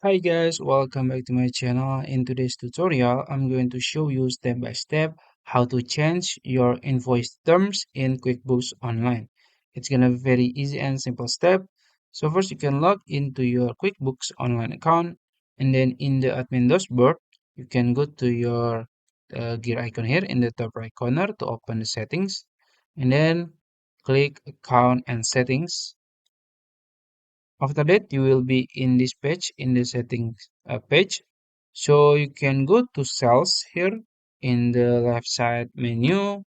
Hi guys, welcome back to my channel. In today's tutorial, I'm going to show you step by step how to change your invoice terms in QuickBooks Online. It's gonna be very easy and simple step. So first you can log into your QuickBooks Online account, and then in the admin dashboard, you can go to your gear icon here in the top right corner to open the settings, and then click account and settings. After that, you will be in this page, in the settings page. So you can go to sales here in the left side menu,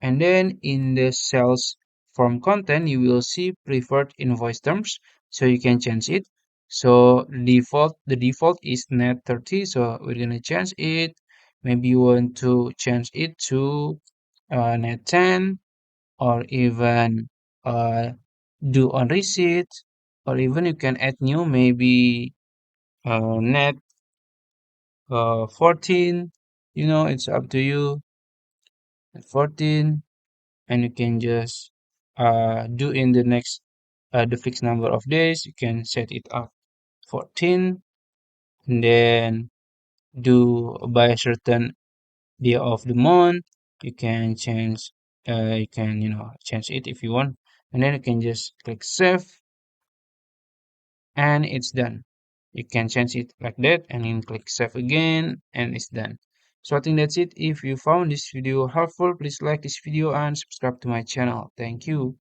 and then in the sales form content, you will see preferred invoice terms. So you can change it. So the default is net 30. So we're gonna change it. Maybe you want to change it to net 10, or even uh, do on receipt, or even you can add new, maybe net 14. It's up to you at 14, and you can just do in the next the fixed number of days. You can set it up 14, and then do by a certain day of the month. You can change, you can change it if you want, and then you can just click save, and it's done. You can change it like that and then click save again and it's done. So I think that's it. If you found this video helpful, please like this video and subscribe to my channel. Thank you.